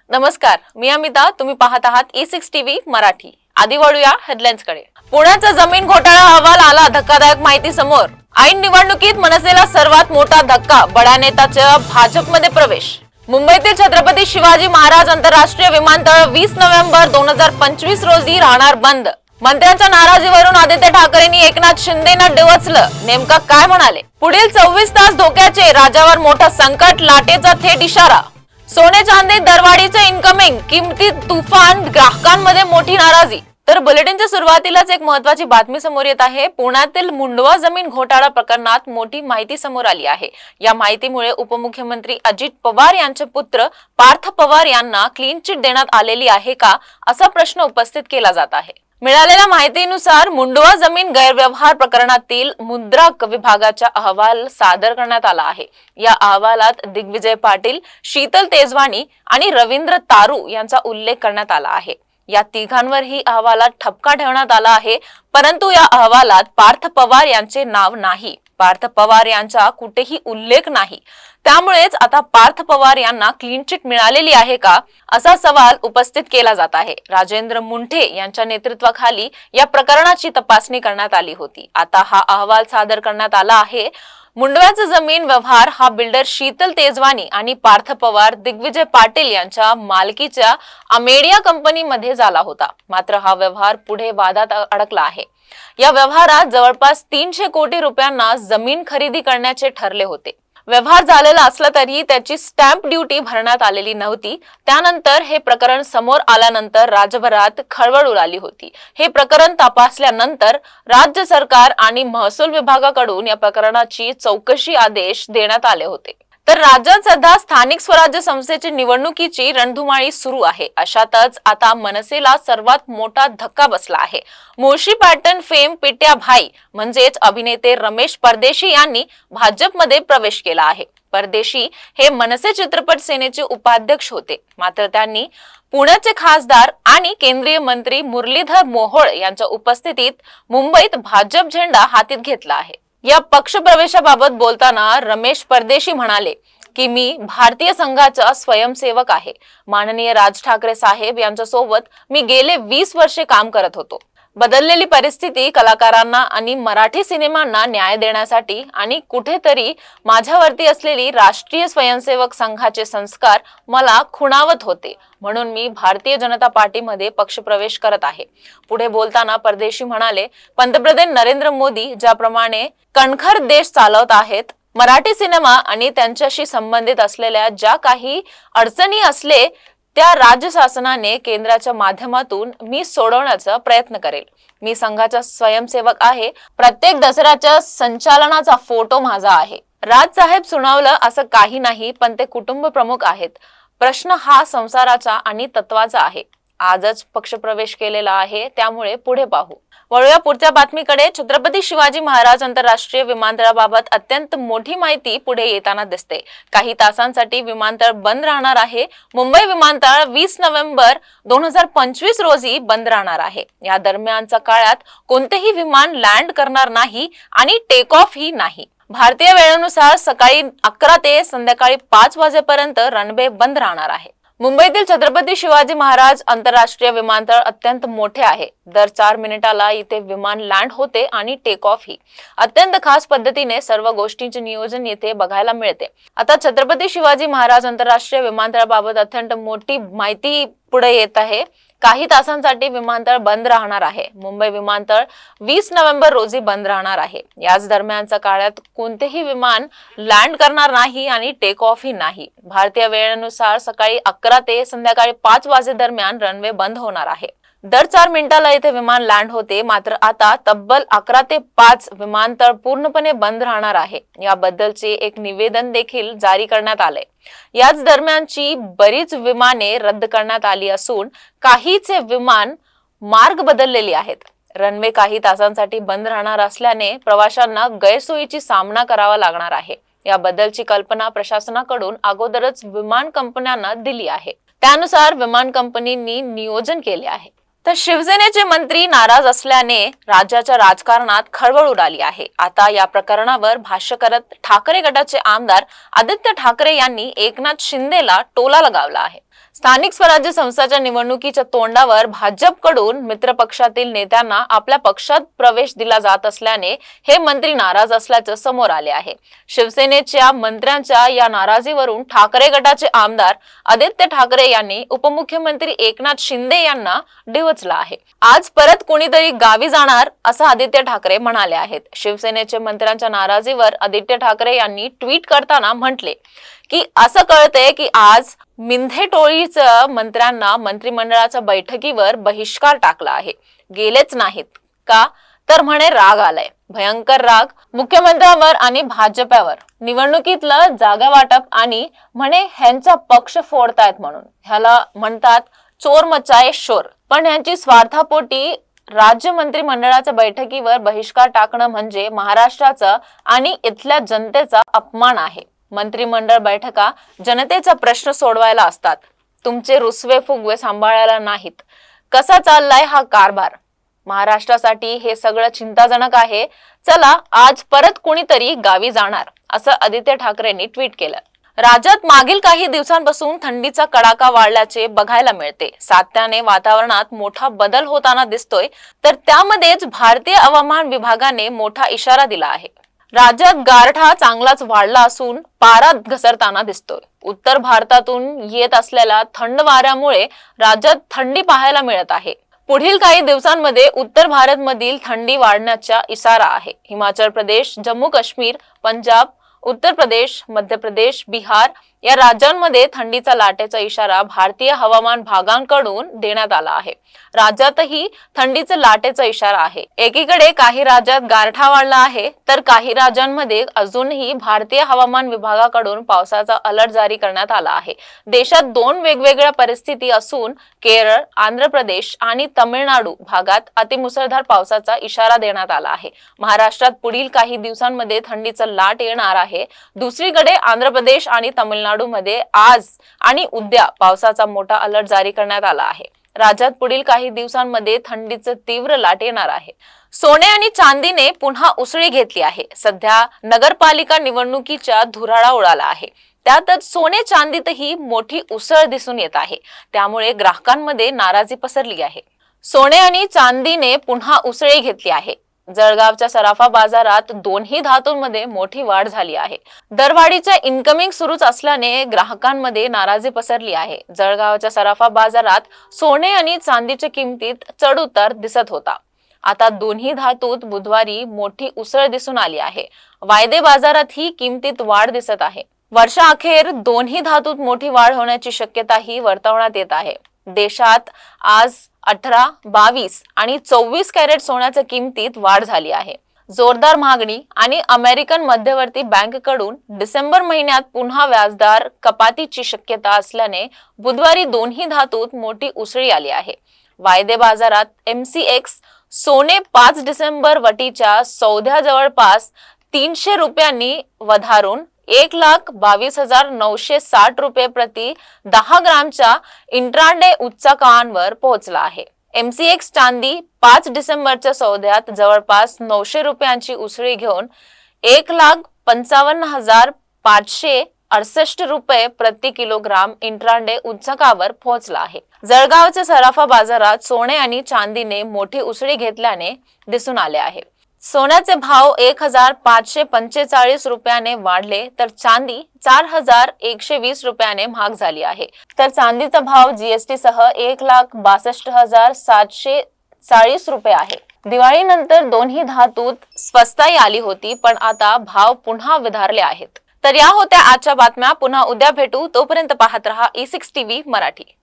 नमस्कार, मी अमिता. तुम्ही पाहत आहात E6 टीव्ही मराठी. आधी वळूया हेडलाईन्स कडे. पुण्याचा जमीन घोटाळा अहवाल आला, धक्कादायक माहिती समोर. ऐन निवडणुकीत मनसेला सर्वात मोठा धक्का, बड्या नेत्याचा भाजपमध्ये प्रवेश. मुंबईतील छत्रपती शिवाजी महाराज आंतरराष्ट्रीय विमानतळ 20 नोव्हेंबर 2025 रोजी राहणार बंद. मंत्र्यांच्या नाराजीवरून आदित्य ठाकरेंनी एकनाथ शिंदेंना डिवचलं. नेमका काय म्हणाले? पुढील 24 तास धोक्याचे, राज्यावर मोठा संकट, लाटेचा थेट इशारा. सोने चांदी दरवाढीचे इनकमिंग, किमतीत तुफान, ग्राहकांमध्ये मोठी नाराजी. तर बुलेटिनच्या सुरुवातीलाच एक महत्त्वाची बातमी समोर येत आहे. पुण्यातील मुंडवा जमीन घोटाळा प्रकरणात मोठी माहिती समोर आली आहे. या माहितीमुळे उपमुख्यमंत्री अजित पवार यांचे पुत्र पार्थ पवार यांना क्लीन चिट देण्यात आलेली आहे का, असा प्रश्न उपस्थित केला जात आहे. मिळालेल्या माहितीनुसार मुंडवा जमीन गैरव्यवहार प्रकरणातील मुद्रांक विभागाचा अहवाल सादर करण्यात आला आहे. या अहवालात दिग्विजय पाटील, शीतल तेजवानी आणि रवींद्र तारू यांचा उल्लेख करण्यात आला आहे. या तिघांवरही अहवालात ठपका ठेवण्यात आला आहे, परंतु या अहवालात पार्थ पवार यांचे नाव नाही. पार्थ पवार यांचा कुठेही उल्लेख नाही. त्यामुळेच आता पार्थ पवार यांना क्लीन चिट मिळालेली आहे का, असा सवाल उपस्थित केला जात आहे. राजेंद्र मुंठे यांच्या नेतृत्वाखाली या प्रकरणाची तपासणी करण्यात आली होती. आता हा अहवाल सादर करण्यात आला आहे. मुंडव्याचा जमीन व्यवहार हा बिल्डर शीतल तेजवानी आणि पार्थ पवार, दिग्विजय पाटील यांच्या मालकीच्या अमेडिया कंपनीमध्ये झाला होता. मात्र हा व्यवहार पुढे वादात अडकला आहे. या व्यवहारात जवळपास 300 कोटी रुपयांना जमीन खरेदी करण्याचे ठरले होते. व्यवहार झालेला असला तरी त्याची स्टॅम्प ड्युटी भरण्यात आलेली नव्हती. त्यानंतर हे प्रकरण समोर आल्यानंतर राज्यभरात खळबळ उडाली होती. हे प्रकरण तपासल्यानंतर राज्य सरकार आणि महसूल विभागाकडून या प्रकरणाची चौकशी आदेश देण्यात आले होते. तर राज्यात सध्या स्थानिक स्वराज्य संस्थेची निवडणुकीची रणधुमाळी सुरू आहे. अशातच आता मनसेला सर्वात मोठा धक्का बसला आहे. मुळशी पॅटर्न फेम पिट्या भाई म्हणजेच अभिनेते रमेश परदेशी यांनी भाजपमध्ये प्रवेश केला आहे. परदेशी हे मनसे चित्रपट सेनेचे उपाध्यक्ष होते. मात्र त्यांनी पुण्याचे खासदार आणि केंद्रीय मंत्री मुरलीधर मोहोळ यांच्या उपस्थितीत मुंबईत भाजप झेंडा हातात घेतला आहे. या पक्ष प्रवेशाबाबत बोलताना रमेश परदेशी म्हणाले की मी भारतीय संघाचा स्वयंसेवक आहे. माननीय राज ठाकरे साहेब यांच्यासोबत मी गेले 20 वर्षे काम करत होतो. बदललेली परिस्थिती कलाकारांना आणि मराठी सिनेमांना न्याय देण्यासाठी आणि कुठेतरी माझ्यावरती असलेली राष्ट्रीय स्वयंसेवक संघाचे संस्कार मला खुणावत होते, म्हणून मी भारतीय जनता पार्टीमध्ये पक्षप्रवेश करत आहे. पुढे बोलताना परदेशी म्हणाले, पंतप्रधान नरेंद्र मोदी ज्याप्रमाणे कणखर देश चालवत आहेत, मराठी सिनेमा आणि त्यांच्याशी संबंधित असलेल्या ज्या काही अडचणी असले त्या राज्य शासनाने केंद्राच्या माध्यमातून मी सोडवण्याचा प्रयत्न करेल. मी संघाचा स्वयंसेवक आहे. प्रत्येक दसऱ्याच्या संचालनाचा फोटो माझा आहे. राज साहेब सुनावलं असं काही नाही, पण ते कुटुंब प्रमुख आहेत. प्रश्न हा संसाराचा आणि तत्वाचा आहे. आजच पक्षप्रवेश केलेला आहे, त्यामुळे पुढे पाहू. वळूया पुढच्या बातमीकडे. छत्रपती शिवाजी महाराज आंतरराष्ट्रीय विमानतळाबाबत अत्यंत मोठी माहिती पुढे येताना दिसते. काही तासांसाठी विमानतळ बंद राहणार आहे. मुंबई विमानतळ 20 नोव्हेंबर 2025 रोजी बंद राहणार आहे. या दरम्यानच्या काळात कोणतेही विमान लँड करणार नाही आणि टेक ऑफ ही नाही. भारतीय वेळेनुसार सकाळी 11 ते संध्याकाळी 5 वाजेपर्यंत रनवे बंद राहणार आहे. मुंबईतील छत्रपती शिवाजी महाराज आंतरराष्ट्रीय विमानतळ अत्यंत मोठे आहे. दर 4 मिनिटाला इथे विमान लँड होते आणि टेक ऑफ ही. अत्यंत खास पद्धतीने सर्व गोष्टींचे नियोजन येथे बघायला मिळते. आता छत्रपती शिवाजी महाराज आंतरराष्ट्रीय विमानतळाबाबत अत्यंत मोठी माहिती पुढे येत आहे. काही तासांसाठी विमानतळ बंद राहणार आहे. मुंबई विमानतळ 20 नोव्हेंबर रोजी बंद राहणार आहे. याच दरम्यानच्या काळात कोणतेही विमान लँड करणार नाही आणि टेक ऑफ ही नाही. भारतीय वेळेनुसार सकाळी 11 ते संध्याकाळी 5 वाजे दरम्यान रनवे बंद होणार आहे. दर 4 मिनिटाला इथे विमान लँड होते. मात्र आता तब्बल 11 ते 5 विमानतळ पूर्णपणे बंद राहणार आहे. याबद्दलचे एक निवेदन देखील जारी करण्यात आले. याच दरम्यानची बरीच विमाने रद्द करण्यात आली असून काहीचे विमान मार्ग बदललेली आहेत. रनवे काही तासांसाठी बंद राहणार असल्याने प्रवाशांना गैरसोयीची सामना करावा लागणार आहे. याबद्दलची कल्पना प्रशासनाकडून अगोदरच विमान कंपन्यांना दिली आहे. त्यानुसार विमान कंपनींनी नियोजन केले आहे. तर शिवसेनेचे मंत्री नाराज असल्याने राज्याच्या राजकारणात खळबळ उडाली आहे। आता या प्रकरणावर भाष्य करत ठाकरे गटाचे आमदार आदित्य ठाकरे यांनी एकनाथ शिंदेला टोला लगावला आहे। स्थानिक स्वराज्य संस्थांच्या निवडणुकीच्या तोंडावर भाजपकडून मित्रपक्षातील नेत्यांना आपल्या पक्षात प्रवेश दिला जात असल्याने हे मंत्री नाराज असल्याचं समोर आले आहे। शिवसेनेच्या मंत्र्यांच्या या नाराजीवरून ठाकरे गटाचे आमदार आदित्य ठाकरे यांनी उपमुख्यमंत्री एकनाथ शिंदे यांना डिवचलं आहे। आज परत कोणीतरी गावी जाणार असं आदित्य ठाकरे म्हणाले आहेत। शिवसेनेचे मंत्र्यांच्या नाराजीवर आदित्य ठाकरे यांनी ट्विट करताना म्हटले की असं कळतंय की आज मिंधे टोळीचं मंत्र्यांना मंत्रिमंडळाच्या बैठकीवर बहिष्कार टाकला आहे, गेलेच नाहीत का तर म्हणे राग आलाय, भयंकर राग मुख्यमंत्र्यांवर आणि भाजपवर। निवडणुकीतलं जागा वाटप आणि म्हणे ह्यांचा पक्ष फोडतायत म्हणून ह्याला म्हणतात चोर मचाये शोर। पण ह्यांची स्वार्थापोटी राज्य मंत्रिमंडळाच्या बैठकीवर बहिष्कार टाकणं म्हणजे महाराष्ट्राचा आणि इथल्या जनतेचा अपमान आहे। मंत्रिमंडळ बैठका जनतेचा प्रश्न सोडवायला असतात, तुमचे रुसवे फुगवे सांभाळायला नाहीत। कसा चाललाय हा कारभार? महाराष्ट्रासाठी हे सगळं चिंताजनक आहे। चला आज परत कोणीतरी गावी जाणार असं आदित्य ठाकरेंनी ट्विट केलं। राज्यात मागील काही दिवसांपासून थंडीचा कडाका वाढल्याचे बघायला मिळते। सातत्याने वातावरणात मोठा बदल होताना दिसतोय, तर त्यामध्येच भारतीय हवामान विभागाने मोठा इशारा दिला आहे। राज्यात गारठा चांगलाच वाढला असून पारा घसरताना दिसतोय। उत्तर भारतातून येत असलेल्या थंड वाऱ्यामुळे राज्यात थंडी पाहायला मिळत आहे। पुढील काही दिवसांमध्ये उत्तर भारतमधील थंडी वाढण्याचा इशारा आहे। हिमाचल प्रदेश, जम्मू काश्मीर, पंजाब, उत्तर प्रदेश, मध्य प्रदेश, बिहार या राज्यांमध्ये थंडीचा लाटेचा इशारा भारतीय हवामान विभागाकडून देण्यात आला आहे। राज्यातही थंडीचा लाटेचा इशारा आहे। एकीकडे काही राज्यात गारठा वाढला आहे, तर काही राज्यांमध्ये अजूनही भारतीय हवामान विभागाकडून पावसाचा अलर्ट जारी करण्यात आला आहे। देशात दोन वेगवेगळ्या परिस्थिती असून केरळ, आंध्र प्रदेश आणि तमिळनाडू भागात अतिमुसळधार पावसाचा इशारा देण्यात आला आहे। महाराष्ट्रात पुढील काही दिवसांमध्ये थंडीचा लाट येणार आहे। दुसरीकडे आंध्र प्रदेश आणि तमिळनाडू मध्ये आज आणि उद्या पावसाचा मोठा अलर्ट जारी करण्यात आला आहे। राज्यात पुढील काही दिवसांमध्ये थंडीचं तीव्र लाट येणार आहे। सोने आणि चांदीने पुन्हा उसळी घेतली आहे। सध्या नगरपालिका निवडणुकीच्या धुराळा उडाला आहे, त्यातच सोने चांदीतही मोठी उसळ दिसून येत आहे। त्यामुळे ग्राहकांमध्ये नाराजी पसरली आहे। सोने आणि चांदीने पुन्हा उसळी घेतली आहे। जळगावच्या सराफा बाजारात दोन्ही धातूंमध्ये मोठी वाढ झाली आहे। दरवाढीच्या इन्कमिंग सुरूच असल्याने ग्राहकांमध्ये नाराजी पसरली आहे। जळगावच्या सराफा बाजारात सोने आणि चांदीच्या किमतीत चढउतार दिसत होता। आता दोन्ही धातूत बुधवारी मोठी उसळ दिसून आली आहे। वायदे बाजारात ही किमतीत वाढ दिसत आहे। वर्षाअखेर दोन्ही धातूत मोठी वाढ होण्याची शक्यताही वर्तवण्यात येत आहे। देशात आज 18, 22 आणि 24 कॅरेट सोन्याच्या किमतीत वाढ झाली आहे। जोरदार मागणी आणि अमेरिकन मध्यवर्ती बँकेकडून डिसेंबर महिन्यात पुन्हा व्याजदर कपातीची शक्यता असल्याने बुधवारी दोन्ही धातूत मोठी उसळी आली आहे। वायदे बाजारात MCX सोने 5 डिसेंबर वटीच्या सौद्या जवळपास 300 रुपयांनी वधारून 1,22,960 रुपये प्रति 10 ग्रामच्या इंट्राडे उच्चांकावर पोहोचला आहे। MCX चांदी 5 डिसेंबरच्या सौद्यात जवळपास 900 रुपयांची उसळी घेऊन 1,55,568 रुपये प्रति किलोग्राम इंट्राडे उच्चांकावर पोहोचला आहे। जळगावच्या सराफा बाजारात सोने आणि चांदीने मोठी उसळी घेतल्याने दिसून आले आहे। सोन्याचे भाव 1,545 रुपयाने वाढले, तर चांदी 4,120 रुपयाने महाग झाली आहे। तर चांदीचा भाव GST सह 1,62,740 रुपये आहे। दिवाळीनंतर दोन्ही धातूत स्वस्ताई आली होती, पण आता भाव पुन्हा वधारले आहेत। तर या होत्या आजच्या बातम्या। पुन्हा उद्या भेटू, तोपर्यंत पाहत रहा E6 TV मराठी।